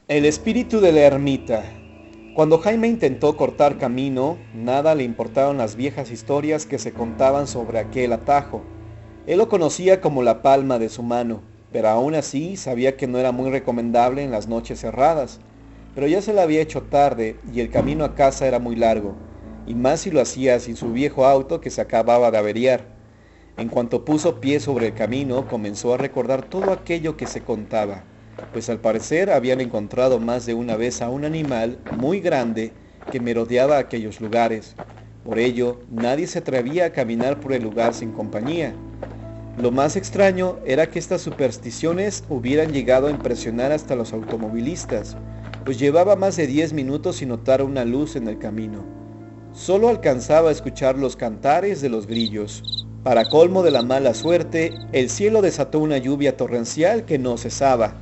El espíritu de la ermita. Cuando Jaime intentó cortar camino, nada le importaron las viejas historias que se contaban sobre aquel atajo. Él lo conocía como la palma de su mano, pero aún así sabía que no era muy recomendable en las noches cerradas. Pero ya se le había hecho tarde y el camino a casa era muy largo, y más si lo hacía sin su viejo auto que se acababa de averiar. En cuanto puso pie sobre el camino, comenzó a recordar todo aquello que se contaba, pues al parecer habían encontrado más de una vez a un animal muy grande que merodeaba aquellos lugares. Por ello, nadie se atrevía a caminar por el lugar sin compañía. Lo más extraño era que estas supersticiones hubieran llegado a impresionar hasta los automovilistas, pues llevaba más de 10 minutos sin notar una luz en el camino. Solo alcanzaba a escuchar los cantares de los grillos. Para colmo de la mala suerte, el cielo desató una lluvia torrencial que no cesaba.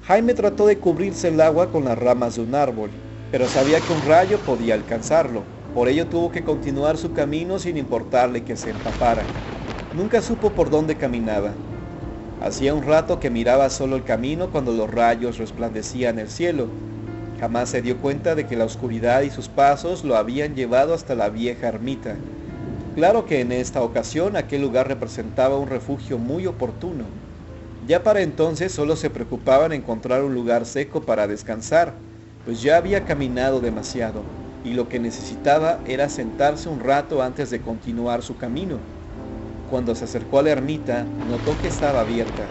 Jaime trató de cubrirse el agua con las ramas de un árbol, pero sabía que un rayo podía alcanzarlo. Por ello tuvo que continuar su camino sin importarle que se empapara. Nunca supo por dónde caminaba. Hacía un rato que miraba solo el camino cuando los rayos resplandecían el cielo. Jamás se dio cuenta de que la oscuridad y sus pasos lo habían llevado hasta la vieja ermita. Claro que en esta ocasión aquel lugar representaba un refugio muy oportuno. Ya para entonces solo se preocupaba en encontrar un lugar seco para descansar, pues ya había caminado demasiado, y lo que necesitaba era sentarse un rato antes de continuar su camino. Cuando se acercó a la ermita, notó que estaba abierta,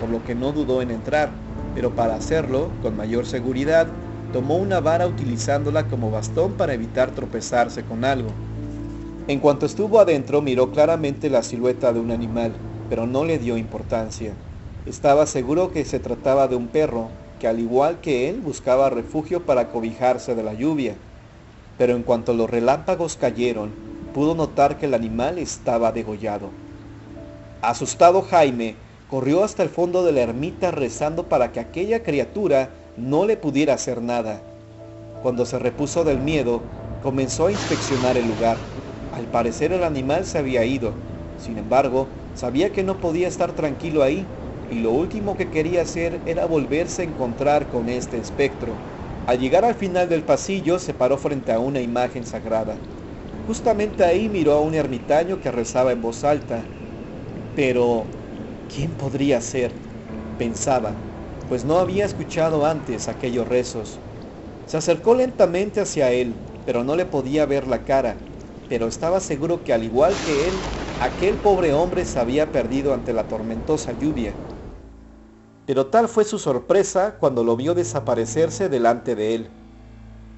por lo que no dudó en entrar, pero para hacerlo, con mayor seguridad, tomó una vara utilizándola como bastón para evitar tropezarse con algo. En cuanto estuvo adentro, miró claramente la silueta de un animal, pero no le dio importancia. Estaba seguro que se trataba de un perro, que al igual que él buscaba refugio para cobijarse de la lluvia. Pero en cuanto los relámpagos cayeron, pudo notar que el animal estaba degollado. Asustado Jaime corrió hasta el fondo de la ermita rezando para que aquella criatura no le pudiera hacer nada. Cuando se repuso del miedo, comenzó a inspeccionar el lugar. Al parecer el animal se había ido. Sin embargo, sabía que no podía estar tranquilo ahí, y lo último que quería hacer era volverse a encontrar con este espectro. Al llegar al final del pasillo, se paró frente a una imagen sagrada. Justamente ahí miró a un ermitaño que rezaba en voz alta. Pero, ¿quién podría ser? Pensaba, pues no había escuchado antes aquellos rezos. Se acercó lentamente hacia él, pero no le podía ver la cara, pero estaba seguro que al igual que él, aquel pobre hombre se había perdido ante la tormentosa lluvia. Pero tal fue su sorpresa cuando lo vio desaparecerse delante de él.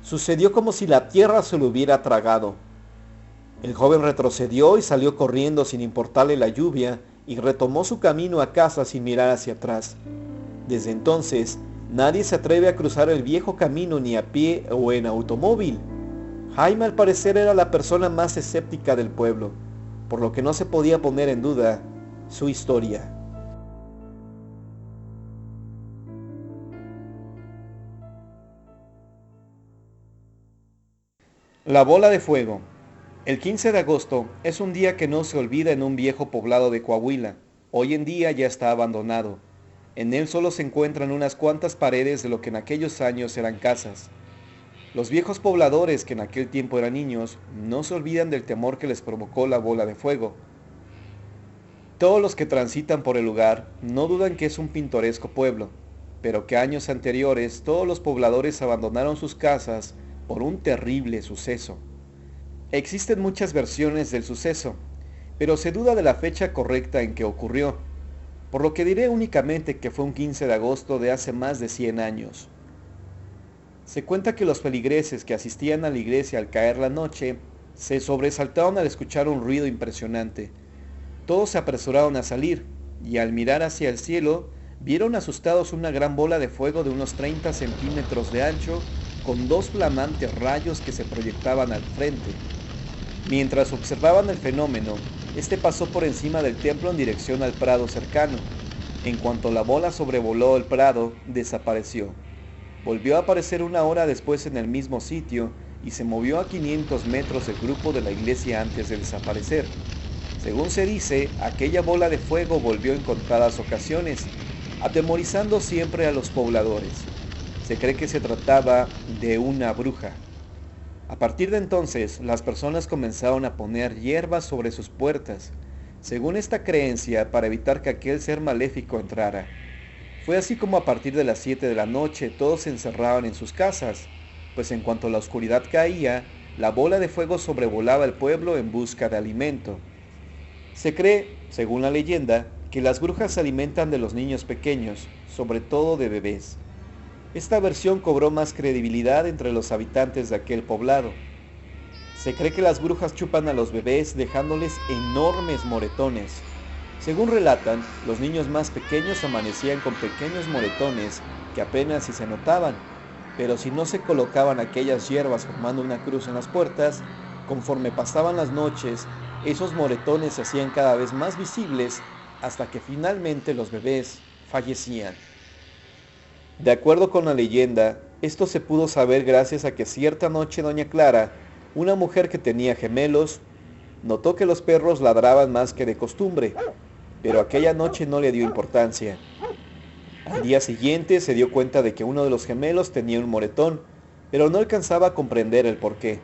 Sucedió como si la tierra se lo hubiera tragado. El joven retrocedió y salió corriendo sin importarle la lluvia y retomó su camino a casa sin mirar hacia atrás. Desde entonces, nadie se atreve a cruzar el viejo camino ni a pie o en automóvil. Jaime al parecer era la persona más escéptica del pueblo, por lo que no se podía poner en duda su historia. La bola de fuego. El 15 de agosto es un día que no se olvida en un viejo poblado de Coahuila. Hoy en día ya está abandonado. En él solo se encuentran unas cuantas paredes de lo que en aquellos años eran casas. Los viejos pobladores que en aquel tiempo eran niños no se olvidan del temor que les provocó la bola de fuego. Todos los que transitan por el lugar no dudan que es un pintoresco pueblo, pero que años anteriores todos los pobladores abandonaron sus casas por un terrible suceso. Existen muchas versiones del suceso, pero se duda de la fecha correcta en que ocurrió, por lo que diré únicamente que fue un 15 de agosto de hace más de 100 años. Se cuenta que los feligreses que asistían a la iglesia al caer la noche se sobresaltaron al escuchar un ruido impresionante. Todos se apresuraron a salir y al mirar hacia el cielo vieron asustados una gran bola de fuego de unos 30 centímetros de ancho con dos flamantes rayos que se proyectaban al frente. Mientras observaban el fenómeno, este pasó por encima del templo en dirección al prado cercano. En cuanto la bola sobrevoló el prado, desapareció. Volvió a aparecer una hora después en el mismo sitio y se movió a 500 metros del grupo de la iglesia antes de desaparecer. Según se dice, aquella bola de fuego volvió en contadas ocasiones, atemorizando siempre a los pobladores. Se cree que se trataba de una bruja. A partir de entonces, las personas comenzaron a poner hierbas sobre sus puertas, según esta creencia, para evitar que aquel ser maléfico entrara. Fue así como a partir de las 7 de la noche todos se encerraban en sus casas, pues en cuanto la oscuridad caía, la bola de fuego sobrevolaba el pueblo en busca de alimento. Se cree, según la leyenda, que las brujas se alimentan de los niños pequeños, sobre todo de bebés. Esta versión cobró más credibilidad entre los habitantes de aquel poblado. Se cree que las brujas chupan a los bebés dejándoles enormes moretones. Según relatan, los niños más pequeños amanecían con pequeños moretones que apenas si se notaban, pero si no se colocaban aquellas hierbas formando una cruz en las puertas, conforme pasaban las noches, esos moretones se hacían cada vez más visibles hasta que finalmente los bebés fallecían. De acuerdo con la leyenda, esto se pudo saber gracias a que cierta noche doña Clara, una mujer que tenía gemelos, notó que los perros ladraban más que de costumbre, pero aquella noche no le dio importancia. Al día siguiente se dio cuenta de que uno de los gemelos tenía un moretón, pero no alcanzaba a comprender el porqué,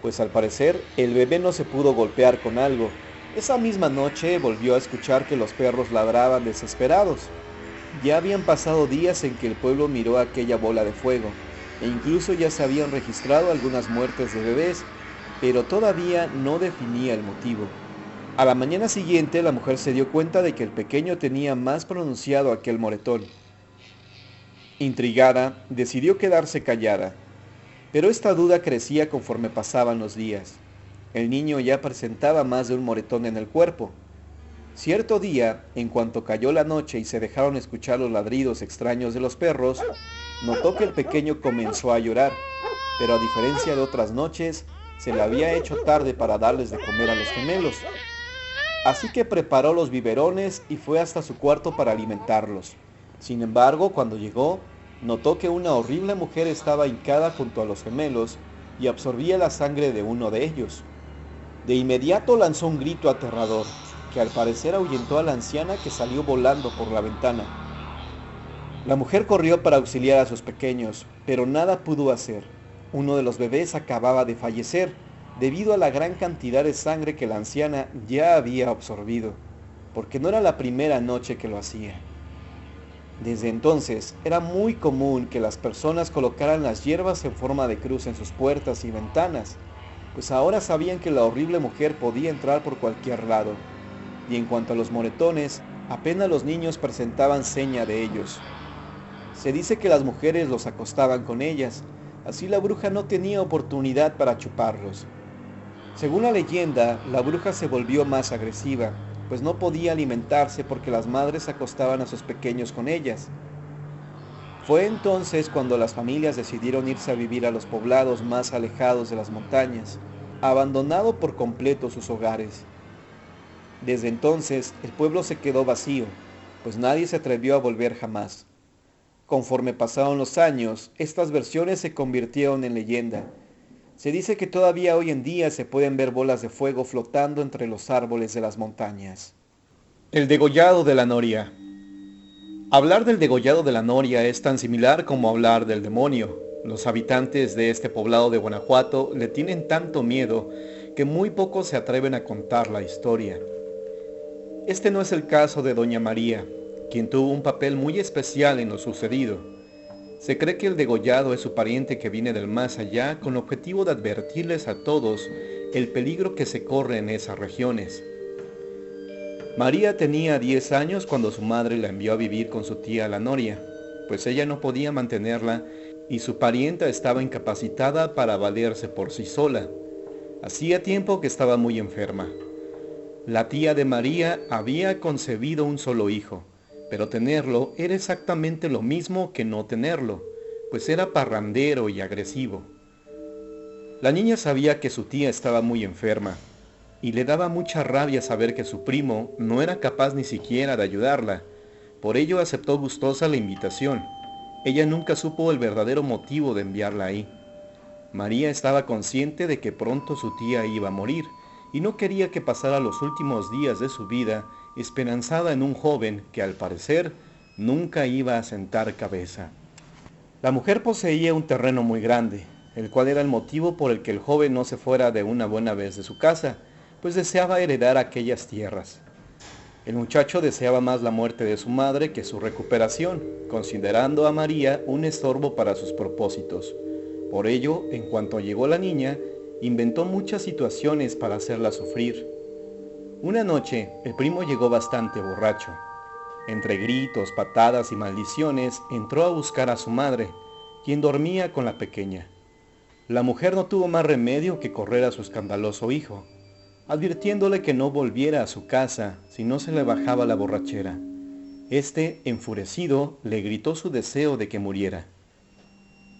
pues al parecer el bebé no se pudo golpear con algo. Esa misma noche volvió a escuchar que los perros ladraban desesperados. Ya habían pasado días en que el pueblo miró aquella bola de fuego, e incluso ya se habían registrado algunas muertes de bebés, pero todavía no definía el motivo. A la mañana siguiente la mujer se dio cuenta de que el pequeño tenía más pronunciado aquel moretón. Intrigada, decidió quedarse callada, pero esta duda crecía conforme pasaban los días. El niño ya presentaba más de un moretón en el cuerpo. Cierto día, en cuanto cayó la noche y se dejaron escuchar los ladridos extraños de los perros, notó que el pequeño comenzó a llorar, pero a diferencia de otras noches, se le había hecho tarde para darles de comer a los gemelos. Así que preparó los biberones y fue hasta su cuarto para alimentarlos. Sin embargo, cuando llegó, notó que una horrible mujer estaba hincada junto a los gemelos y absorbía la sangre de uno de ellos. De inmediato lanzó un grito aterrador, que al parecer ahuyentó a la anciana, que salió volando por la ventana. La mujer corrió para auxiliar a sus pequeños, pero nada pudo hacer. Uno de los bebés acababa de fallecer debido a la gran cantidad de sangre que la anciana ya había absorbido, porque no era la primera noche que lo hacía. Desde entonces era muy común que las personas colocaran las hierbas en forma de cruz en sus puertas y ventanas, pues ahora sabían que la horrible mujer podía entrar por cualquier lado. Y en cuanto a los moretones, apenas los niños presentaban seña de ellos. Se dice que las mujeres los acostaban con ellas, así la bruja no tenía oportunidad para chuparlos. Según la leyenda, la bruja se volvió más agresiva, pues no podía alimentarse porque las madres acostaban a sus pequeños con ellas. Fue entonces cuando las familias decidieron irse a vivir a los poblados más alejados de las montañas, abandonando por completo sus hogares. Desde entonces el pueblo se quedó vacío, pues nadie se atrevió a volver jamás. Conforme pasaron los años, estas versiones se convirtieron en leyenda. Se dice que todavía hoy en día se pueden ver bolas de fuego flotando entre los árboles de las montañas. El degollado de la noria. Hablar del degollado de la noria es tan similar como hablar del demonio. Los habitantes de este poblado de Guanajuato le tienen tanto miedo que muy pocos se atreven a contar la historia. Este no es el caso de Doña María, quien tuvo un papel muy especial en lo sucedido. Se cree que el degollado es su pariente que viene del más allá con objetivo de advertirles a todos el peligro que se corre en esas regiones. María tenía 10 años cuando su madre la envió a vivir con su tía la Noria, pues ella no podía mantenerla y su parienta estaba incapacitada para valerse por sí sola. Hacía tiempo que estaba muy enferma. La tía de María había concebido un solo hijo, pero tenerlo era exactamente lo mismo que no tenerlo, pues era parrandero y agresivo. La niña sabía que su tía estaba muy enferma, y le daba mucha rabia saber que su primo no era capaz ni siquiera de ayudarla. Por ello aceptó gustosa la invitación. Ella nunca supo el verdadero motivo de enviarla ahí. María estaba consciente de que pronto su tía iba a morir, y no quería que pasara los últimos días de su vida esperanzada en un joven que al parecer nunca iba a sentar cabeza. La mujer poseía un terreno muy grande, el cual era el motivo por el que el joven no se fuera de una buena vez de su casa, pues deseaba heredar aquellas tierras. El muchacho deseaba más la muerte de su madre que su recuperación, considerando a María un estorbo para sus propósitos. Por ello, en cuanto llegó la niña, inventó muchas situaciones para hacerla sufrir. Una noche, el primo llegó bastante borracho. Entre gritos, patadas y maldiciones, entró a buscar a su madre, quien dormía con la pequeña. La mujer no tuvo más remedio que correr a su escandaloso hijo, advirtiéndole que no volviera a su casa si no se le bajaba la borrachera. Este, enfurecido, le gritó su deseo de que muriera.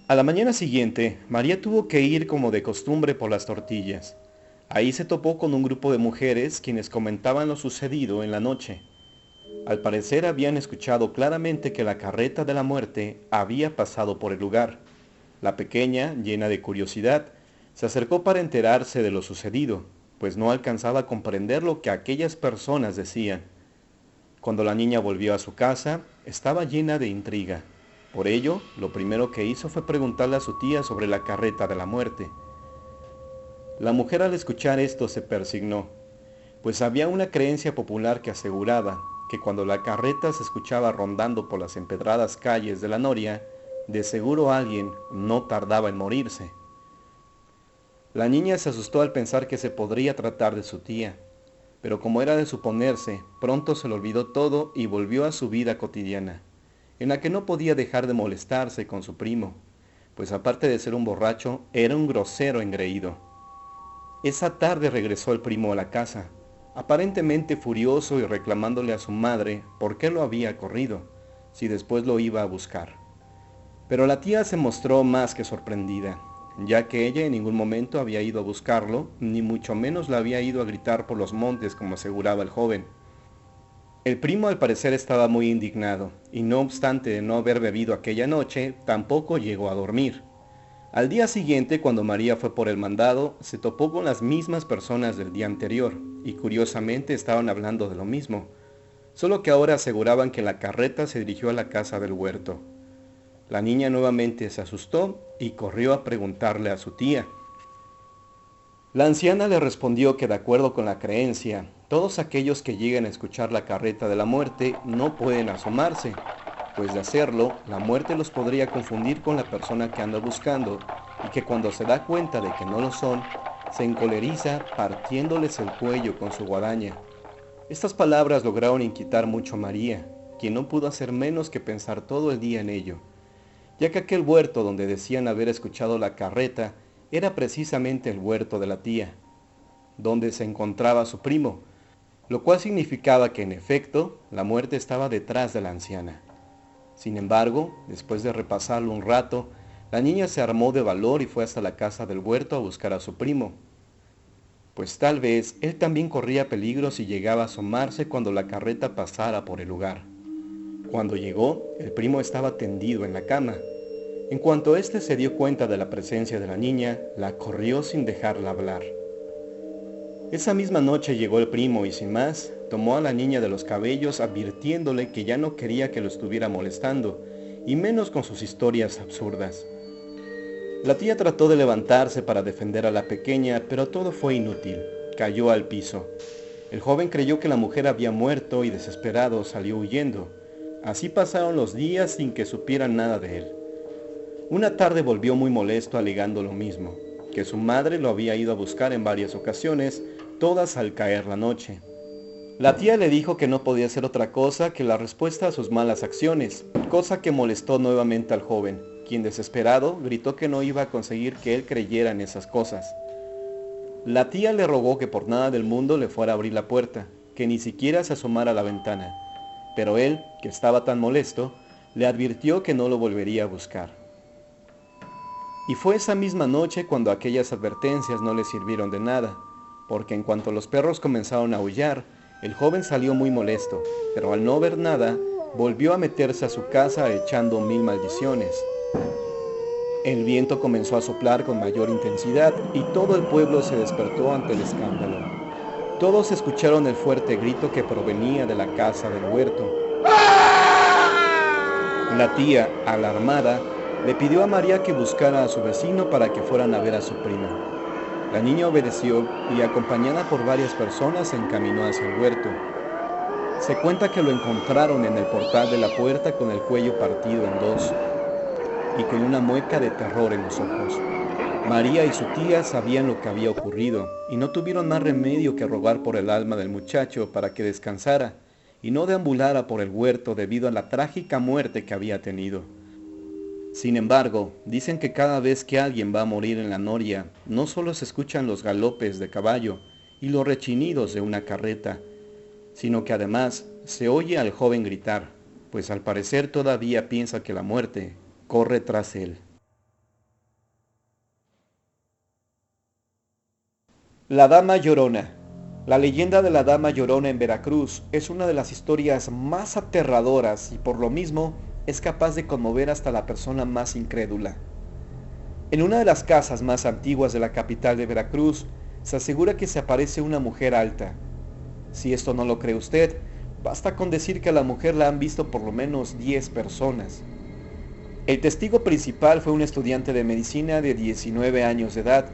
A la mañana siguiente, María tuvo que ir como de costumbre por las tortillas. Ahí se topó con un grupo de mujeres quienes comentaban lo sucedido en la noche. Al parecer habían escuchado claramente que la carreta de la muerte había pasado por el lugar. La pequeña, llena de curiosidad, se acercó para enterarse de lo sucedido, pues no alcanzaba a comprender lo que aquellas personas decían. Cuando la niña volvió a su casa, estaba llena de intriga. Por ello, lo primero que hizo fue preguntarle a su tía sobre la carreta de la muerte. La mujer al escuchar esto se persignó, pues había una creencia popular que aseguraba que cuando la carreta se escuchaba rondando por las empedradas calles de la noria, de seguro alguien no tardaba en morirse. La niña se asustó al pensar que se podría tratar de su tía, pero como era de suponerse, pronto se le olvidó todo y volvió a su vida cotidiana, en la que no podía dejar de molestarse con su primo, pues aparte de ser un borracho, era un grosero engreído. Esa tarde regresó el primo a la casa, aparentemente furioso y reclamándole a su madre por qué lo había corrido, si después lo iba a buscar. Pero la tía se mostró más que sorprendida, ya que ella en ningún momento había ido a buscarlo, ni mucho menos la había ido a gritar por los montes como aseguraba el joven. El primo al parecer estaba muy indignado, y no obstante de no haber bebido aquella noche, tampoco llegó a dormir. Al día siguiente, cuando María fue por el mandado, se topó con las mismas personas del día anterior, y curiosamente estaban hablando de lo mismo, solo que ahora aseguraban que la carreta se dirigió a la casa del huerto. La niña nuevamente se asustó y corrió a preguntarle a su tía. La anciana le respondió que de acuerdo con la creencia, todos aquellos que lleguen a escuchar la carreta de la muerte no pueden asomarse, pues de hacerlo, la muerte los podría confundir con la persona que anda buscando y que cuando se da cuenta de que no lo son, se encoleriza partiéndoles el cuello con su guadaña. Estas palabras lograron inquietar mucho a María, quien no pudo hacer menos que pensar todo el día en ello, ya que aquel huerto donde decían haber escuchado la carreta era precisamente el huerto de la tía, donde se encontraba su primo, lo cual significaba que en efecto la muerte estaba detrás de la anciana. Sin embargo, después de repasarlo un rato, la niña se armó de valor y fue hasta la casa del huerto a buscar a su primo, pues tal vez él también corría peligro si llegaba a asomarse cuando la carreta pasara por el lugar. Cuando llegó, el primo estaba tendido en la cama. En cuanto éste se dio cuenta de la presencia de la niña, la corrió sin dejarla hablar. Esa misma noche llegó el primo y sin más, tomó a la niña de los cabellos advirtiéndole que ya no quería que lo estuviera molestando, y menos con sus historias absurdas. La tía trató de levantarse para defender a la pequeña, pero todo fue inútil. Cayó al piso. El joven creyó que la mujer había muerto y desesperado salió huyendo. Así pasaron los días sin que supieran nada de él. Una tarde volvió muy molesto alegando lo mismo, que su madre lo había ido a buscar en varias ocasiones, todas al caer la noche. La tía le dijo que no podía ser otra cosa que la respuesta a sus malas acciones, cosa que molestó nuevamente al joven, quien desesperado gritó que no iba a conseguir que él creyera en esas cosas. La tía le rogó que por nada del mundo le fuera a abrir la puerta, que ni siquiera se asomara a la ventana, pero él, que estaba tan molesto, le advirtió que no lo volvería a buscar. Y fue esa misma noche cuando aquellas advertencias no le sirvieron de nada, porque en cuanto los perros comenzaron a aullar, el joven salió muy molesto, pero al no ver nada, volvió a meterse a su casa echando mil maldiciones. El viento comenzó a soplar con mayor intensidad y todo el pueblo se despertó ante el escándalo. Todos escucharon el fuerte grito que provenía de la casa del huerto. La tía, alarmada, Le pidió a María que buscara a su vecino para que fueran a ver a su primo. La niña obedeció y, acompañada por varias personas, se encaminó hacia el huerto. Se cuenta que lo encontraron en el portal de la puerta con el cuello partido en dos y con una mueca de terror en los ojos. María y su tía sabían lo que había ocurrido y no tuvieron más remedio que rogar por el alma del muchacho para que descansara y no deambulara por el huerto debido a la trágica muerte que había tenido. Sin embargo, dicen que cada vez que alguien va a morir en la noria, no solo se escuchan los galopes de caballo y los rechinidos de una carreta, sino que además se oye al joven gritar, pues al parecer todavía piensa que la muerte corre tras él. La Dama Llorona. La leyenda de la Dama Llorona en Veracruz es una de las historias más aterradoras y por lo mismo es capaz de conmover hasta la persona más incrédula. En una de las casas más antiguas de la capital de Veracruz se asegura que se aparece una mujer alta. Si esto no lo cree usted, basta con decir que a la mujer la han visto por lo menos 10 personas. El testigo principal fue un estudiante de medicina de 19 años de edad,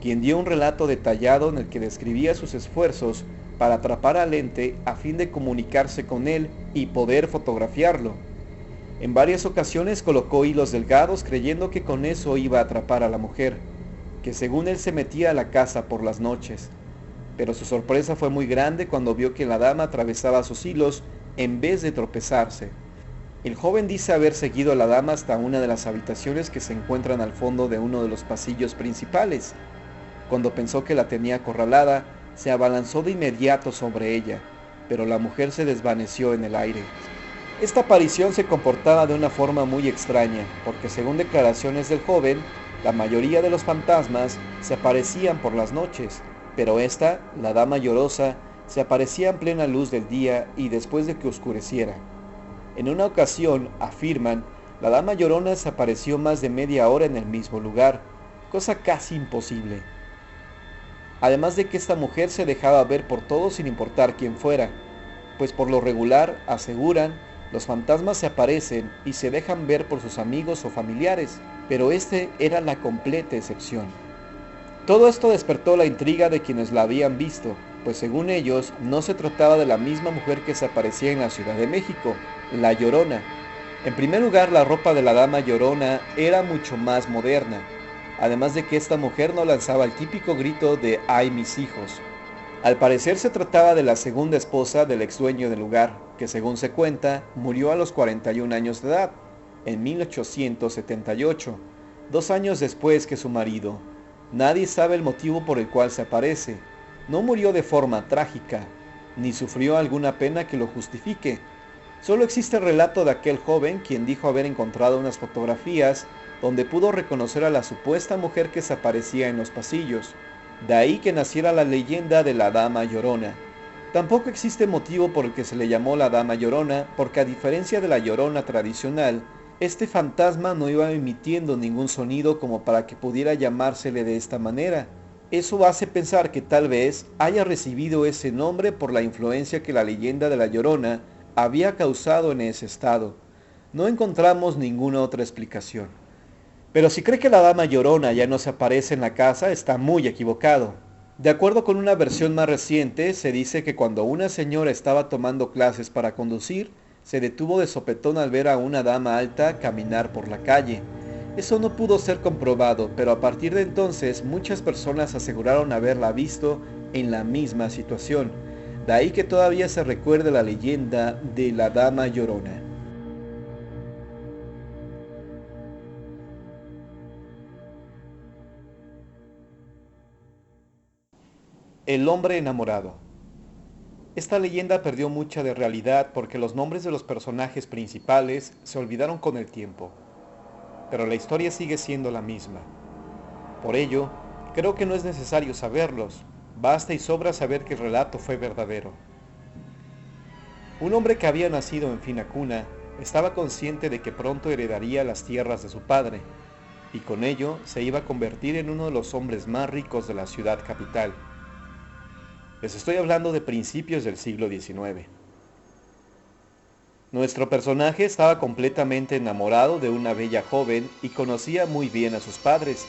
quien dio un relato detallado en el que describía sus esfuerzos para atrapar al ente a fin de comunicarse con él y poder fotografiarlo. En varias ocasiones colocó hilos delgados creyendo que con eso iba a atrapar a la mujer, que según él se metía a la casa por las noches. Pero su sorpresa fue muy grande cuando vio que la dama atravesaba sus hilos en vez de tropezarse. El joven dice haber seguido a la dama hasta una de las habitaciones que se encuentran al fondo de uno de los pasillos principales. Cuando pensó que la tenía acorralada, se abalanzó de inmediato sobre ella, pero la mujer se desvaneció en el aire. Esta aparición se comportaba de una forma muy extraña, porque según declaraciones del joven, la mayoría de los fantasmas se aparecían por las noches, pero esta, la dama llorosa, se aparecía en plena luz del día y después de que oscureciera. En una ocasión, afirman, la dama llorona se apareció más de media hora en el mismo lugar, cosa casi imposible. Además de que esta mujer se dejaba ver por todos sin importar quién fuera, pues por lo regular, aseguran, los fantasmas se aparecen y se dejan ver por sus amigos o familiares, pero este era la completa excepción. Todo esto despertó la intriga de quienes la habían visto, pues según ellos no se trataba de la misma mujer que se aparecía en la Ciudad de México, la Llorona. En primer lugar, la ropa de la dama Llorona era mucho más moderna, además de que esta mujer no lanzaba el típico grito de ¡ay mis hijos! Al parecer se trataba de la segunda esposa del ex dueño del lugar, que según se cuenta, murió a los 41 años de edad, en 1878, 2 años después que su marido. Nadie sabe el motivo por el cual se aparece. No murió de forma trágica, ni sufrió alguna pena que lo justifique. Solo existe el relato de aquel joven quien dijo haber encontrado unas fotografías donde pudo reconocer a la supuesta mujer que se aparecía en los pasillos. De ahí que naciera la leyenda de la Dama Llorona. Tampoco existe motivo por el que se le llamó la Dama Llorona, porque a diferencia de la Llorona tradicional, este fantasma no iba emitiendo ningún sonido como para que pudiera llamársele de esta manera. Eso hace pensar que tal vez haya recibido ese nombre por la influencia que la leyenda de la Llorona había causado en ese estado. No encontramos ninguna otra explicación. Pero si cree que la dama llorona ya no se aparece en la casa, está muy equivocado. De acuerdo con una versión más reciente, se dice que cuando una señora estaba tomando clases para conducir, se detuvo de sopetón al ver a una dama alta caminar por la calle. Eso no pudo ser comprobado, pero a partir de entonces muchas personas aseguraron haberla visto en la misma situación. De ahí que todavía se recuerde la leyenda de la dama llorona. El hombre enamorado. Esta leyenda perdió mucha de realidad porque los nombres de los personajes principales se olvidaron con el tiempo, pero la historia sigue siendo la misma. Por ello, creo que no es necesario saberlos, basta y sobra saber que el relato fue verdadero. Un hombre que había nacido en fina cuna estaba consciente de que pronto heredaría las tierras de su padre, y con ello se iba a convertir en uno de los hombres más ricos de la ciudad capital. Les estoy hablando de principios del siglo XIX. Nuestro personaje estaba completamente enamorado de una bella joven y conocía muy bien a sus padres,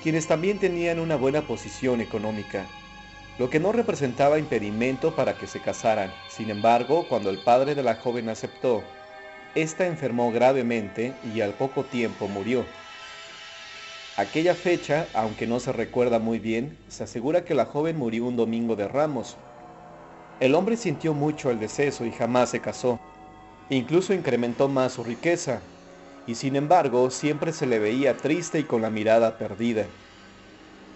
quienes también tenían una buena posición económica, lo que no representaba impedimento para que se casaran. Sin embargo, cuando el padre de la joven aceptó, ésta enfermó gravemente y al poco tiempo murió. Aquella fecha, aunque no se recuerda muy bien, se asegura que la joven murió un domingo de Ramos. El hombre sintió mucho el deceso y jamás se casó. Incluso incrementó más su riqueza, y sin embargo siempre se le veía triste y con la mirada perdida.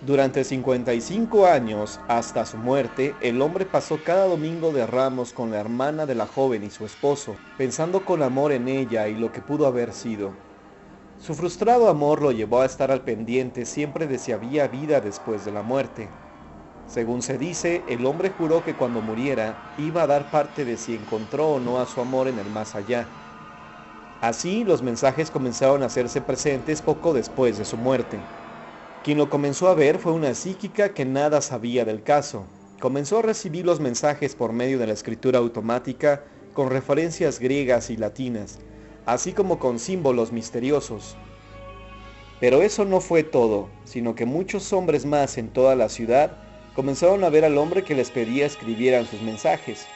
Durante 55 años, hasta su muerte, el hombre pasó cada domingo de Ramos con la hermana de la joven y su esposo, pensando con amor en ella y lo que pudo haber sido. Su frustrado amor lo llevó a estar al pendiente siempre de si había vida después de la muerte. Según se dice, el hombre juró que cuando muriera iba a dar parte de si encontró o no a su amor en el más allá. Así, los mensajes comenzaron a hacerse presentes poco después de su muerte. Quien lo comenzó a ver fue una psíquica que nada sabía del caso. Comenzó a recibir los mensajes por medio de la escritura automática con referencias griegas y latinas, así como con símbolos misteriosos. Pero eso no fue todo, sino que muchos hombres más en toda la ciudad comenzaron a ver al hombre que les pedía escribieran sus mensajes.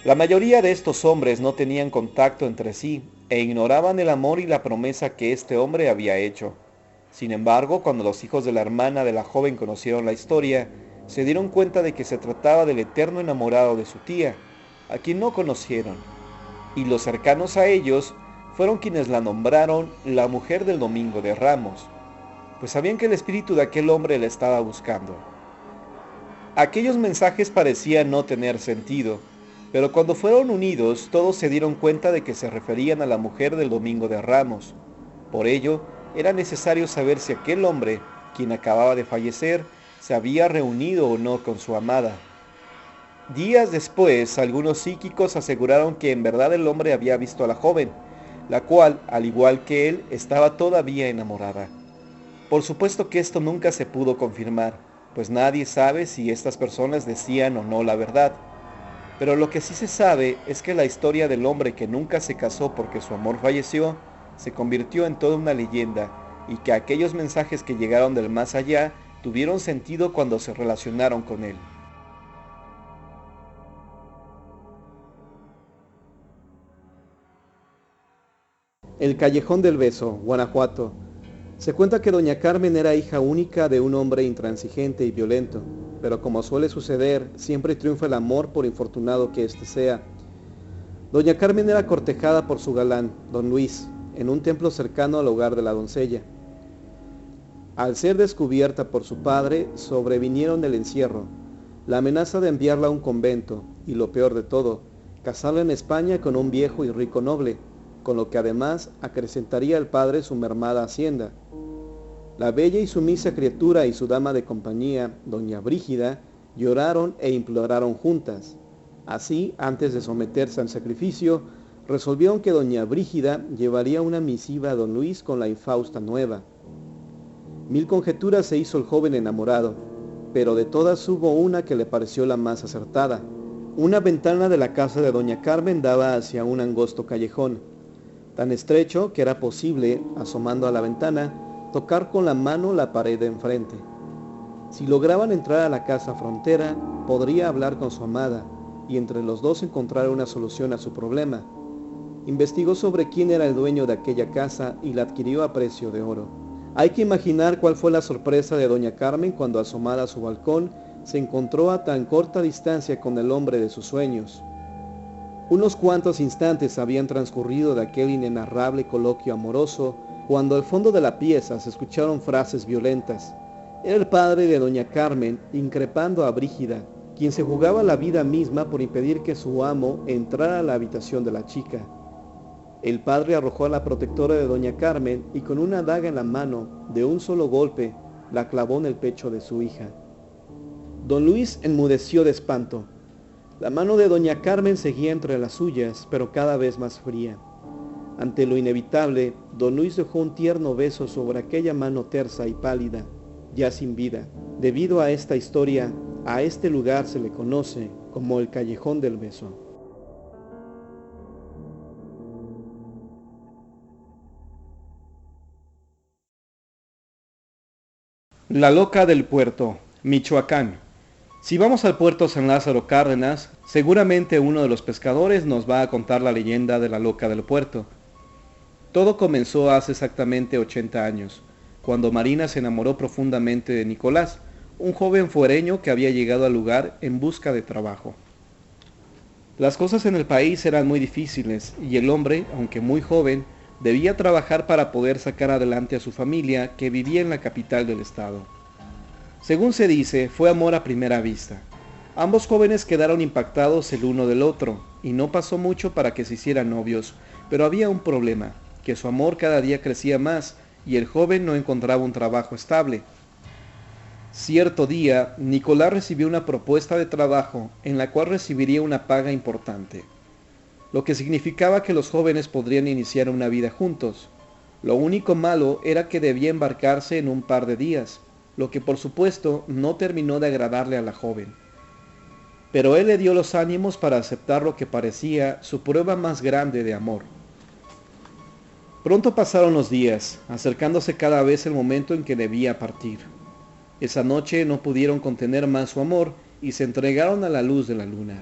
La mayoría de estos hombres no tenían contacto entre sí e ignoraban el amor y la promesa que este hombre había hecho. Sin embargo, cuando los hijos de la hermana de la joven conocieron la historia, se dieron cuenta de que se trataba del eterno enamorado de su tía, a quien no conocieron, y los cercanos a ellos fueron quienes la nombraron la mujer del Domingo de Ramos, pues sabían que el espíritu de aquel hombre la estaba buscando. Aquellos mensajes parecían no tener sentido, pero cuando fueron unidos todos se dieron cuenta de que se referían a la mujer del Domingo de Ramos. Por ello, era necesario saber si aquel hombre, quien acababa de fallecer, se había reunido o no con su amada. Días después, algunos psíquicos aseguraron que en verdad el hombre había visto a la joven, la cual, al igual que él, estaba todavía enamorada. Por supuesto que esto nunca se pudo confirmar, pues nadie sabe si estas personas decían o no la verdad. Pero lo que sí se sabe es que la historia del hombre que nunca se casó porque su amor falleció, se convirtió en toda una leyenda, y que aquellos mensajes que llegaron del más allá tuvieron sentido cuando se relacionaron con él. El Callejón del Beso, Guanajuato. Se cuenta que doña Carmen era hija única de un hombre intransigente y violento, pero como suele suceder, siempre triunfa el amor por infortunado que éste sea. Doña Carmen era cortejada por su galán, don Luis, en un templo cercano al hogar de la doncella. Al ser descubierta por su padre, sobrevinieron el encierro, la amenaza de enviarla a un convento y, lo peor de todo, casarla en España con un viejo y rico noble, con lo que además acrecentaría el padre su mermada hacienda. La bella y sumisa criatura y su dama de compañía, doña Brígida, lloraron e imploraron juntas. Así, antes de someterse al sacrificio, resolvieron que doña Brígida llevaría una misiva a don Luis con la infausta nueva. Mil conjeturas se hizo el joven enamorado, pero de todas hubo una que le pareció la más acertada. Una ventana de la casa de doña Carmen daba hacia un angosto callejón, tan estrecho que era posible, asomando a la ventana, tocar con la mano la pared de enfrente. Si lograban entrar a la casa frontera, podría hablar con su amada y entre los dos encontrar una solución a su problema. Investigó sobre quién era el dueño de aquella casa y la adquirió a precio de oro. Hay que imaginar cuál fue la sorpresa de doña Carmen cuando, asomada a su balcón, se encontró a tan corta distancia con el hombre de sus sueños. Unos cuantos instantes habían transcurrido de aquel inenarrable coloquio amoroso cuando al fondo de la pieza se escucharon frases violentas. Era el padre de doña Carmen increpando a Brígida, quien se jugaba la vida misma por impedir que su amo entrara a la habitación de la chica. El padre arrojó a la protectora de doña Carmen y con una daga en la mano, de un solo golpe, la clavó en el pecho de su hija. Don Luis enmudeció de espanto. La mano de doña Carmen seguía entre las suyas, pero cada vez más fría. Ante lo inevitable, don Luis dejó un tierno beso sobre aquella mano tersa y pálida, ya sin vida. Debido a esta historia, a este lugar se le conoce como el Callejón del Beso. La loca del puerto, Michoacán. Si vamos al puerto San Lázaro Cárdenas, seguramente uno de los pescadores nos va a contar la leyenda de la loca del puerto. Todo comenzó hace exactamente 80 años, cuando Marina se enamoró profundamente de Nicolás, un joven fuereño que había llegado al lugar en busca de trabajo. Las cosas en el país eran muy difíciles y el hombre, aunque muy joven, debía trabajar para poder sacar adelante a su familia que vivía en la capital del estado. Según se dice, fue amor a primera vista. Ambos jóvenes quedaron impactados el uno del otro, y no pasó mucho para que se hicieran novios, pero había un problema, que su amor cada día crecía más y el joven no encontraba un trabajo estable. Cierto día, Nicolás recibió una propuesta de trabajo en la cual recibiría una paga importante, lo que significaba que los jóvenes podrían iniciar una vida juntos. Lo único malo era que debía embarcarse en un par de días, lo que por supuesto no terminó de agradarle a la joven. Pero él le dio los ánimos para aceptar lo que parecía su prueba más grande de amor. Pronto pasaron los días, acercándose cada vez el momento en que debía partir. Esa noche no pudieron contener más su amor y se entregaron a la luz de la luna,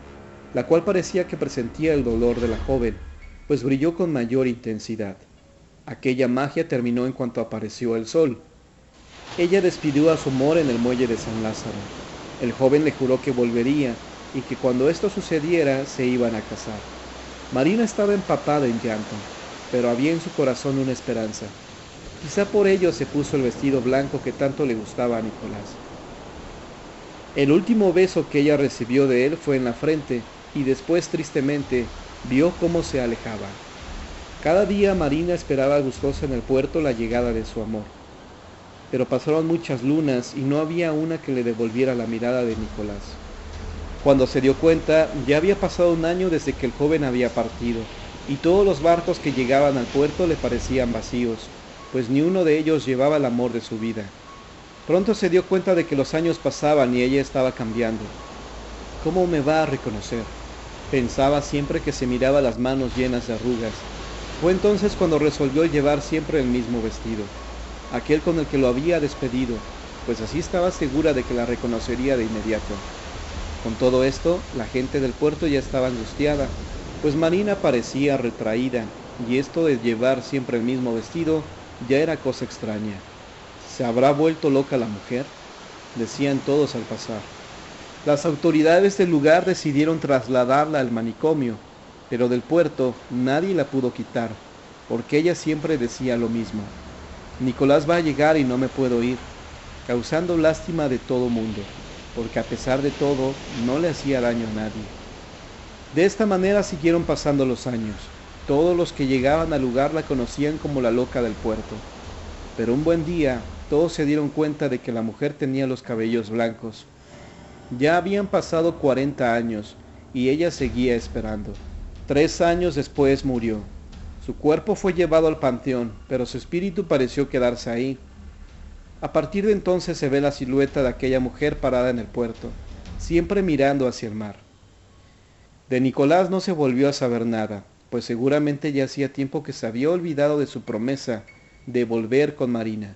la cual parecía que presentía el dolor de la joven, pues brilló con mayor intensidad. Aquella magia terminó en cuanto apareció el sol. Ella despidió a su amor en el muelle de San Lázaro. El joven le juró que volvería y que cuando esto sucediera se iban a casar. Marina estaba empapada en llanto, pero había en su corazón una esperanza. Quizá por ello se puso el vestido blanco que tanto le gustaba a Nicolás. El último beso que ella recibió de él fue en la frente y después tristemente vio cómo se alejaba. Cada día Marina esperaba gustosa en el puerto la llegada de su amor. Pero pasaron muchas lunas y no había una que le devolviera la mirada de Nicolás. Cuando se dio cuenta, ya había pasado un año desde que el joven había partido, y todos los barcos que llegaban al puerto le parecían vacíos, pues ni uno de ellos llevaba el amor de su vida. Pronto se dio cuenta de que los años pasaban y ella estaba cambiando. ¿Cómo me va a reconocer?, pensaba siempre que se miraba las manos llenas de arrugas. Fue entonces cuando resolvió llevar siempre el mismo vestido, aquel con el que lo había despedido, pues así estaba segura de que la reconocería de inmediato. Con todo esto, la gente del puerto ya estaba angustiada, pues Marina parecía retraída, y esto de llevar siempre el mismo vestido ya era cosa extraña. ¿Se habrá vuelto loca la mujer?, decían todos al pasar. Las autoridades del lugar decidieron trasladarla al manicomio, pero del puerto nadie la pudo quitar, porque ella siempre decía lo mismo: Nicolás va a llegar y no me puedo ir, causando lástima de todo mundo, porque a pesar de todo no le hacía daño a nadie. De esta manera siguieron pasando los años. Todos los que llegaban al lugar la conocían como la loca del puerto. Pero un buen día, todos se dieron cuenta de que la mujer tenía los cabellos blancos. Ya habían pasado 40 años y ella seguía esperando. 3 años después murió. Su cuerpo fue llevado al panteón, pero su espíritu pareció quedarse ahí. A partir de entonces se ve la silueta de aquella mujer parada en el puerto, siempre mirando hacia el mar. De Nicolás no se volvió a saber nada, pues seguramente ya hacía tiempo que se había olvidado de su promesa de volver con Marina.